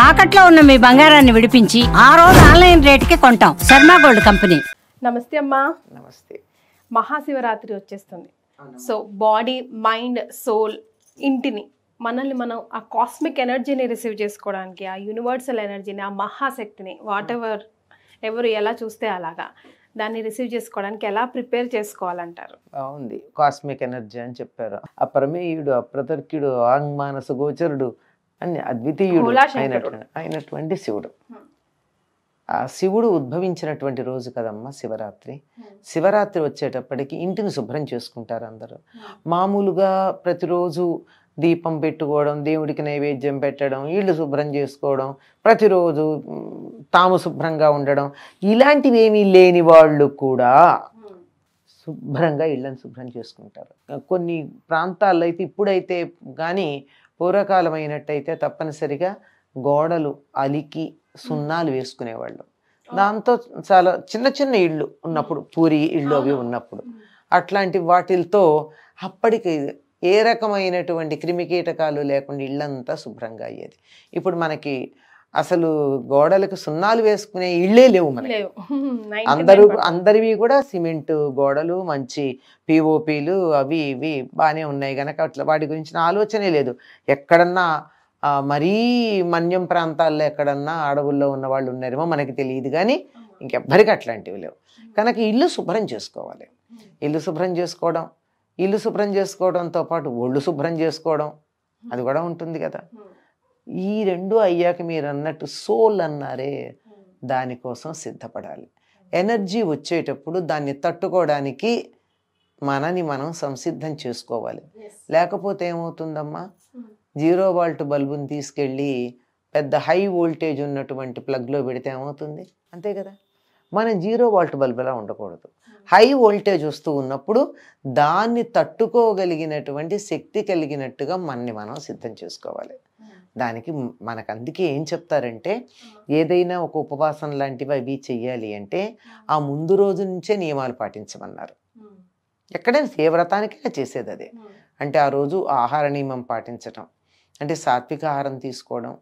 తాకట్లో ఉన్న మీ బంగారాన్ని విడిపించి ఆ రోజు ఆన్లైన్ రేటుకి కొంటాం. Sharma gold company. నమస్తే అమ్మా. నమస్తే. మహాశివరాత్రి వచ్చేస్తుంది. సో బాడీ, మైండ్, సోల్, ఇంటిని మనల్ని మనం ఆ కాస్మిక్ ఎనర్జీని రిసీవ్ చేసుకోవడానికి, ఆ యూనివర్సల్ ఎనర్జీని, ఆ మహాశక్తిని ఎవరు ఎలా చూస్తే అలాగా దాన్ని రిసీవ్ చేసుకోవడానికి ఎలా ప్రిపేర్ చేసుకోవాలంటారు? బాగుంది. కాస్మిక్ ఎనర్జీ అని చెప్పారు. అప్రమేయుడు, అప్రతర్క్యుడు, ఆంగ్మానస గోచరుడు అని అద్వితీయుడు అయినటువంటి శివుడు. ఆ శివుడు ఉద్భవించినటువంటి రోజు కదమ్మా శివరాత్రి. శివరాత్రి వచ్చేటప్పటికి ఇంటిని శుభ్రం చేసుకుంటారు అందరూ. మామూలుగా ప్రతిరోజు దీపం పెట్టుకోవడం, దేవుడికి నైవేద్యం పెట్టడం, ఇళ్ళు శుభ్రం చేసుకోవడం, ప్రతిరోజు తాము శుభ్రంగా ఉండడం, ఇలాంటివి ఏమీ లేని వాళ్ళు కూడా శుభ్రంగా ఇళ్ళని శుభ్రం చేసుకుంటారు. కొన్ని ప్రాంతాల్లో అయితే ఇప్పుడైతే కానీ పూర్వకాలమైనట్టయితే తప్పనిసరిగా గోడలు అలికి సున్నాలు వేసుకునేవాళ్ళు. దాంతో చాలా చిన్న చిన్న ఇళ్ళు ఉన్నప్పుడు, పూరి ఇళ్ళు అవి ఉన్నప్పుడు అట్లాంటి వాటితో అప్పటికి ఏ రకమైనటువంటి క్రిమికీటకాలు లేకుండా ఇళ్ళంతా శుభ్రంగా అయ్యేది. ఇప్పుడు మనకి అసలు గోడలకు సున్నాలు వేసుకునే ఇళ్ళే లేవు మనకి. అందరివి కూడా సిమెంట్ గోడలు, మంచి పిఓపీలు అవి ఇవి బాగానే ఉన్నాయి కనుక అట్లా వాటి గురించిన ఆలోచనే లేదు. ఎక్కడన్నా మరీ మన్యం ప్రాంతాల్లో ఎక్కడన్నా అడవుల్లో ఉన్న వాళ్ళు ఉన్నారేమో మనకి తెలియదు, కానీ ఇంకెవ్వరికి అట్లాంటివి లేవు. కనుక ఇల్లు శుభ్రం చేసుకోవాలి. ఇల్లు శుభ్రం చేసుకోవడంతో పాటు ఒళ్ళు శుభ్రం చేసుకోవడం అది కూడా ఉంటుంది కదా. ఈ రెండు అయ్యాక మీరు అన్నట్టు సోల్ అన్నారే, దానికోసం సిద్ధపడాలి. ఎనర్జీ వచ్చేటప్పుడు దాన్ని తట్టుకోవడానికి మనని మనం సంసిద్ధం చేసుకోవాలి. లేకపోతే ఏమవుతుందమ్మా, 0 వోల్ట్ బల్బుని తీసుకెళ్ళి పెద్ద హై వోల్టేజ్ ఉన్నటువంటి ప్లగ్లో పెడితే ఏమవుతుంది? అంతే కదా. మనం 0 వోల్ట్ బల్బులా ఉండకూడదు. హై వోల్టేజ్ వస్తూ ఉన్నప్పుడు దాన్ని తట్టుకోగలిగినటువంటి శక్తి కలిగినట్టుగా మనని మనం సిద్ధం చేసుకోవాలి. దానికి మనకు అందుకే ఏం చెప్తారంటే, ఏదైనా ఒక ఉపవాసం లాంటివి అవి చెయ్యాలి అంటే ఆ ముందు రోజు నుంచే నియమాలు పాటించమన్నారు. ఎక్కడైనా ఏ వ్రతానికైనా చేసేది అదే. అంటే ఆ రోజు ఆహార నియమం పాటించటం, అంటే సాత్విక ఆహారం తీసుకోవడం,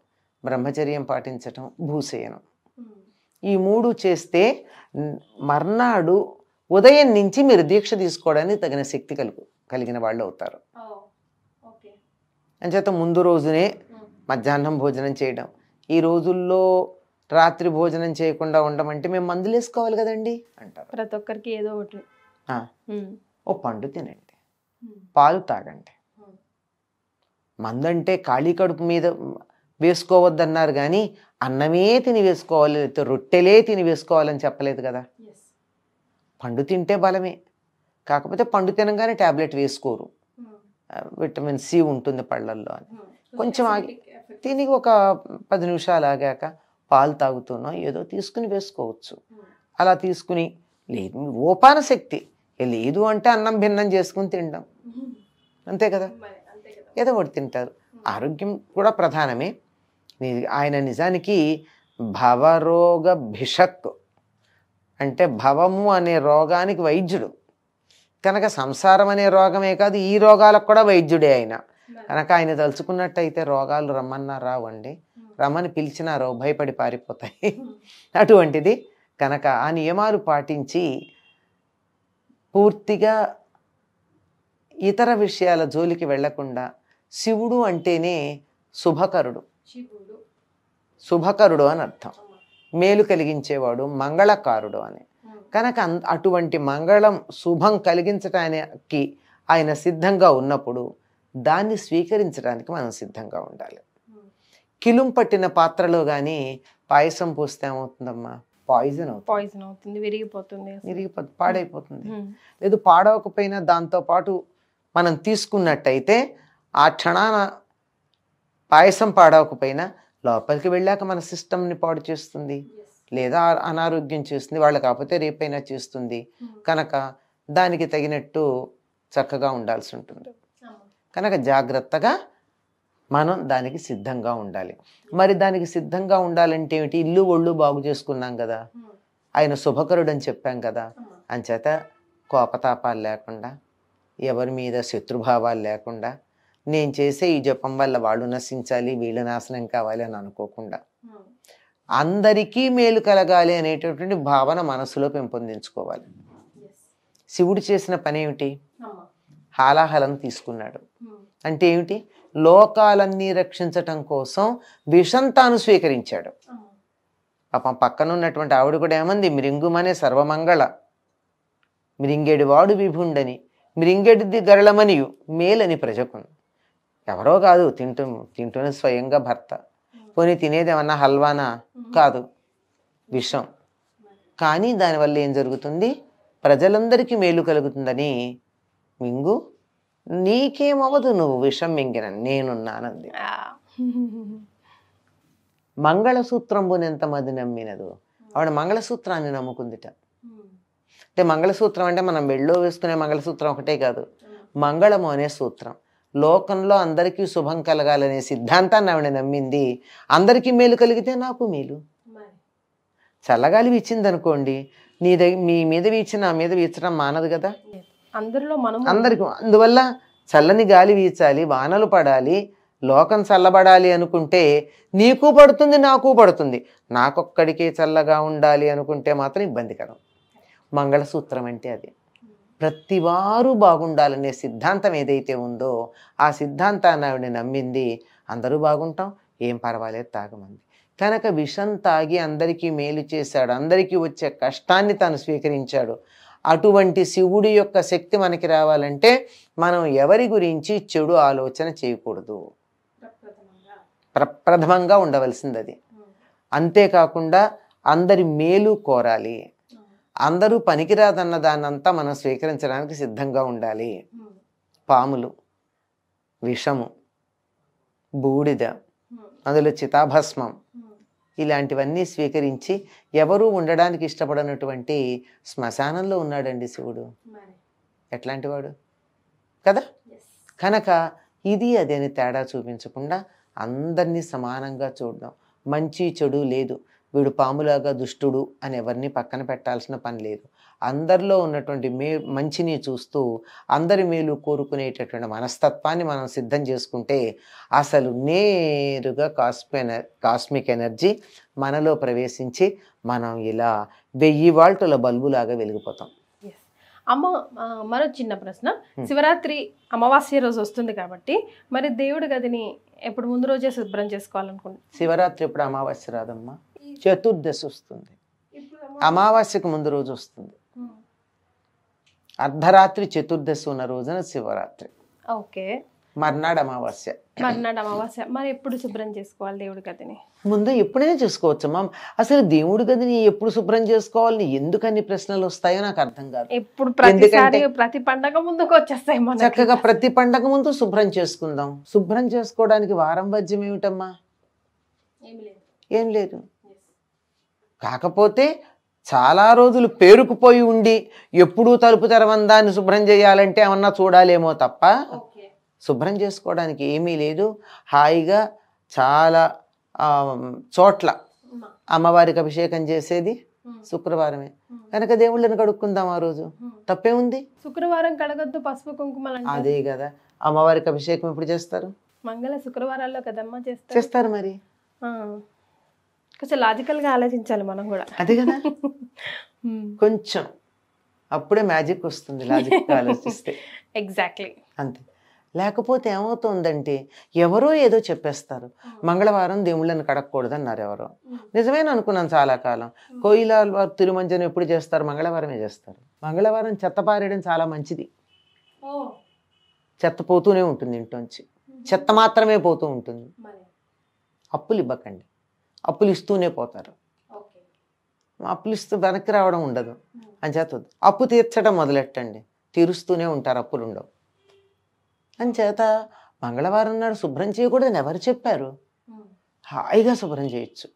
బ్రహ్మచర్యం పాటించటం, భూసేయనం, ఈ 3 చేస్తే మర్నాడు ఉదయం నుంచి మీరు దీక్ష తీసుకోవడానికి తగిన శక్తి కలిగిన వాళ్ళు అవుతారు. అంచేత ముందు రోజునే మధ్యాహ్నం భోజనం చేయడం. ఈ రోజుల్లో రాత్రి భోజనం చేయకుండా ఉండమంటే మేము మందులు వేసుకోవాలి కదండి అంటారు. ప్రతి ఒక్కరికి ఏదో ఒకటి. ఓ పండు తినండి, పాలు తాగండి. మందంటే ఖాళీ కడుపు మీద వేసుకోవద్దన్నారు, కానీ అన్నమే తిని వేసుకోవాలి, రొట్టెలే తిని వేసుకోవాలని చెప్పలేదు కదా. పండు తింటే బలమే, కాకపోతే పండు తినగానే ట్యాబ్లెట్ వేసుకోరు, విటమిన్ సి ఉంటుంది పళ్ళల్లో అని. కొంచెం ఆగి తిని ఒక 10 నిమిషాలు ఆగాక పాలు తాగుతున్నాం ఏదో తీసుకుని వేసుకోవచ్చు. అలా తీసుకుని లేదు ఓపాన శక్తి లేదు అంటే అన్నం భిన్నం చేసుకుని తినడం, అంతే కదా. ఏదో ఒకటి తింటారు. ఆరోగ్యం కూడా ప్రధానమే. ఆయన నిజానికి భవరోగ భిషక్ అంటే భవము అనే రోగానికి వైద్యుడు కనుక, సంసారం అనే రోగమే కాదు ఈ రోగాలకు కూడా వైద్యుడే ఆయన కనుక. ఆయన తలుచుకున్నట్టయితే రోగాలు రమ్మన్నా రావండి, రమ్మని పిలిచినా రావు, భయపడి పారిపోతాయి. అటువంటిది కనుక ఆ నియమాలు పాటించి పూర్తిగా ఇతర విషయాల జోలికి వెళ్లకుండా, శివుడు అంటేనే శుభకరుడు అని అర్థం, మేలు కలిగించేవాడు, మంగళకారుడు అని. కనుక అటువంటి మంగళం శుభం కలిగించడానికి ఆయన సిద్ధంగా ఉన్నప్పుడు దాన్ని స్వీకరించడానికి మనం సిద్ధంగా ఉండాలి. కిలుం పట్టిన పాత్రలో కానీ పాయసం పోస్తే ఏమవుతుందమ్మా, పాయిజన్ అవుతుంది, విరిగిపోతుంది, పాడైపోతుంది. లేదు పాడవకపోయినా దాంతోపాటు మనం తీసుకున్నట్టయితే ఆ క్షణాన పాయసం పాడవకపోయినా లోపలికి వెళ్ళాక మన సిస్టమ్ని పాడు చేస్తుంది, లేదా అనారోగ్యం చేస్తుంది, వాళ్ళు కాకపోతే రేపైనా చేస్తుంది. కనుక దానికి తగినట్టు చక్కగా ఉండాల్సి ఉంటుంది. కనుక జాగ్రత్తగా మనం దానికి సిద్ధంగా ఉండాలి. మరి దానికి సిద్ధంగా ఉండాలంటే ఏమిటి? ఇల్లు ఒళ్ళు బాగు చేసుకున్నాం కదా, ఆయన శుభకరుడు అని చెప్పాం కదా, అంచేత కోపతాపాలు లేకుండా, ఎవరి మీద శత్రుభావాలు లేకుండా, నేను చేసే ఈ జపం వల్ల వాళ్ళు నశించాలి, వీళ్ళు నాశనం కావాలి అని అనుకోకుండా అందరికీ మేలు కలగాలి అనేటటువంటి భావన మనసులో పెంపొందించుకోవాలి. శివుడు చేసిన పని ఏమిటి? హాలాహలం తీసుకున్నాడు. అంటే ఏమిటి? లోకాలన్నీ రక్షించటం కోసం విషం తాను స్వీకరించాడు. పాపం పక్కన ఉన్నటువంటి ఆవిడ కూడా ఏమంది, మృంగుమనే సర్వమంగళ మృంగేడి వాడు విభుండని మృంగేడిది గరళమనియు మేలని ప్రజకు. ఎవరో కాదు, తింటూనే స్వయంగా భర్త. పోనీ తినేది ఏమన్నా హల్వానా? కాదు, విషం. కానీ దానివల్ల ఏం జరుగుతుంది? ప్రజలందరికీ మేలు కలుగుతుందని మింగు, నీకేమవదు, నువ్వు విషం మింగిన నేనున్నానంది. మంగళసూత్రంబుని ఎంతమంది నమ్మినదు. ఆవిడ మంగళసూత్రాన్ని నమ్ముకుందిట. అంటే మంగళసూత్రం అంటే మనం మెళ్ళో వేసుకునే మంగళసూత్రం ఒకటే కాదు, మంగళము అనే సూత్రం. లోకంలో అందరికీ శుభం కలగాలనే సిద్ధాంతాన్ని ఆవిడ నమ్మింది. అందరికీ మేలు కలిగితే నాకు మేలు. చల్లగాలి వీచింది అనుకోండి, మీ మీద వీచి నా మీద వీచడం మానదు కదా. అందరికీ అందువల్ల చల్లని గాలి వీచాలి, వానలు పడాలి, లోకం చల్లబడాలి అనుకుంటే నీకు పడుతుంది, నాకు పడుతుంది. నాకొక్కడికే చల్లగా ఉండాలి అనుకుంటే మాత్రం ఇబ్బందికరం. మంగళసూత్రం అంటే అది. ప్రతివారు బాగుండాలనే సిద్ధాంతం ఏదైతే ఉందో ఆ సిద్ధాంతాన్ని ఆవిడ నమ్మింది. అందరూ బాగుంటాం, ఏం పర్వాలేదు తాగమంది. కనుక విషం తాగి అందరికీ మేలు చేశాడు, అందరికీ వచ్చే కష్టాన్ని తాను స్వీకరించాడు. అటువంటి శివుడి యొక్క శక్తి మనకి రావాలంటే మనం ఎవరి గురించి చెడు ఆలోచన చేయకూడదు, ప్రప్రథమంగా ఉండవలసింది అది. అంతేకాకుండా అందరి మేలు కోరాలి. అందరూ పనికిరాదన్న దాన్నంతా మనం స్వీకరించడానికి సిద్ధంగా ఉండాలి. పాములు, విషము, బూడిద, అందులో చితాభస్మం, ఇలాంటివన్నీ స్వీకరించి ఎవరూ ఉండడానికి ఇష్టపడనటువంటి శ్మశానంలో ఉన్నాడండి శివుడు. ఎట్లాంటి వాడు కదా. కనుక ఇది అదేని తేడా చూపించకుండా అందరినీ సమానంగా చూడడం. మంచి చెడు లేదు, వీడు పాములాగా దుష్టుడు అని ఎవరిని పక్కన పెట్టాల్సిన పని లేదు. అందరిలో ఉన్నటువంటి మంచిని చూస్తూ అందరి మేలు కోరుకునేటటువంటి మనస్తత్వాన్ని మనం సిద్ధం చేసుకుంటే అసలు నేరుగా కాస్మిక్ ఎనర్జీ మనలో ప్రవేశించి మనం ఇలా 1000 వాల్టుల బల్బులాగా వెలిగిపోతాం. అమ్మ, మరో చిన్న ప్రశ్న. శివరాత్రి అమావాస్య రోజు వస్తుంది కాబట్టి మరి దేవుడి గదిని ఎప్పుడు ముందు రోజే శుభ్రం చేసుకోవాలనుకుంటున్నాను. శివరాత్రి ఎప్పుడు అమావాస్య రాదమ్మా, చతుర్దశి వస్తుంది. అమావాస్యకు ముందు రోజు వస్తుంది. అర్ధరాత్రి చతుర్దశి ఉన్న రోజున శివరాత్రి. ఓకే, మర్నాడు అమావాస్య. మరి ఎప్పుడు శుభ్రం చేసుకోవాలి దేవుడి గదిని? ముందు ఎప్పుడైనా చేసుకోవచ్చమ్మా. అసలు దేవుడి గదిని ఎప్పుడు శుభ్రం చేసుకోవాలని ఎందుకన్ని ప్రశ్నలు వస్తాయో నాకు అర్థం కాదు. ఎప్పుడు ప్రతి పండగ ముందుకు వచ్చేస్తాయి. చక్కగా ప్రతి పండగ ముందు శుభ్రం చేసుకుందాం. శుభ్రం చేసుకోవడానికి వారం వజ్యం ఏమిటమ్మా? ఏం లేదు. కాకపోతే చాలా రోజులు పేరుకుపోయి ఉండి ఎప్పుడూ తలుపు తెరవందాన్ని శుభ్రం చేయాలంటే ఏమన్నా చూడాలేమో తప్ప శుభ్రం చేసుకోవడానికి ఏమీ లేదు. హాయిగా చాలా చోట్ల అమ్మవారికి అభిషేకం చేసేది శుక్రవారమే. కనుక దేవుళ్ళని కడుక్కుందాం ఆ రోజు, తప్పే ఉంది. శుక్రవారం కడగద్దు, పసుపు కుంకుమ అదే కదా. అమ్మవారికి అభిషేకం ఎప్పుడు చేస్తారు? మంగళ శుక్రవారాల్లో కదమ్మా చేస్తారు. మరి కొంచెం లాజికల్ గా ఆలోచించాలి మనం కూడా. అదే కదా, కొంచెం అప్పుడే మ్యాజిక్ వస్తుంది లాజిక్ ఆలోచిస్తే. ఎగ్జాక్ట్లీ అంతే. లేకపోతే ఏమవుతుందంటే ఎవరో ఏదో చెప్పేస్తారు. మంగళవారం దేవుళ్ళని కడగకూడదు అన్నారు ఎవరో. నిజమేనా అనుకున్నాను చాలా కాలం. కోయిల తిరుమంజనం ఎప్పుడు చేస్తారు? మంగళవారమే చేస్తారు. మంగళవారం చెత్త పారేయడం చాలా మంచిది. చెత్త పోతూనే ఉంటుంది ఇంట్లోంచి, చెత్త మాత్రమే పోతూ ఉంటుంది. అప్పులు ఇవ్వకండి, అప్పులు ఇస్తూనే పోతారు. అప్పులు ఇస్తూ వెనక్కి రావడం ఉండదు. అంచేత అప్పు తీర్చడం మొదలెట్టండి, తీరుస్తూనే ఉంటారు, అప్పులు ఉండవు. అంచేత మంగళవారం నాడు శుభ్రం చేయకూడదని ఎవరు చెప్పారు? హాయిగా శుభ్రం చేయొచ్చు.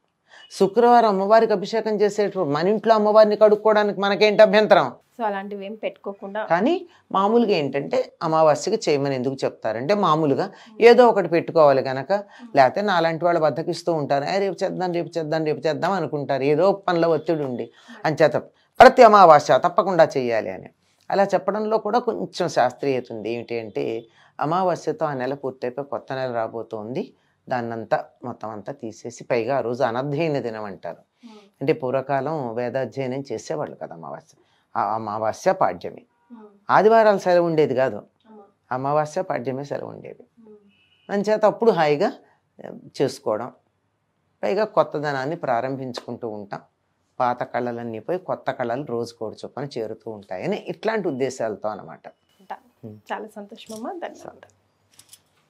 శుక్రవారం అమ్మవారికి అభిషేకం చేసేటప్పుడు మన ఇంట్లో అమ్మవారిని కడుక్కోవడానికి మనకేంటి అభ్యంతరం? సో అలాంటివి ఏం పెట్టుకోకుండా. కానీ మామూలుగా ఏంటంటే అమావాస్యకి చేయమని ఎందుకు చెప్తారంటే మామూలుగా ఏదో ఒకటి పెట్టుకోవాలి కనుక. లేకపోతే నాలాంటి వాళ్ళు బద్దకిస్తూ ఉంటారు, రేపు చేద్దాం అనుకుంటారు, ఏదో పనిలో ఒత్తిడి ఉండి. అంచేత ప్రతి అమావాస్య తప్పకుండా చెయ్యాలి అని అలా చెప్పడంలో కూడా కొంచెం శాస్త్రీయత ఉంది. ఏమిటి అంటే అమావాస్యతో ఆ నెల పూర్తయిపోయి కొత్త నెల రాబోతోంది, దాన్నంతా మొత్తం అంతా తీసేసి, పైగా ఆ రోజు అనధ్యయన దినం అంటారు. అంటే పూర్వకాలం వేదాధ్యయనం చేసేవాళ్ళు కదా అమావాస్య. ఆ అమావాస్య పాడ్యమి, ఆదివారాలు సెలవు ఉండేది కాదు, అమావాస్య పాడ్యమే సెలవు ఉండేది. అంచేత అప్పుడు హాయిగా చేసుకోవడం, పైగా కొత్తదనాన్ని ప్రారంభించుకుంటూ ఉంటాం. పాత కళలన్నీ పోయి కొత్త కళలు రోజుకోడి చొప్పున చేరుతూ ఉంటాయని ఇట్లాంటి ఉద్దేశాలతో అనమాట. చాలా సంతోషం అమ్మా, ధన్యవాదాలు.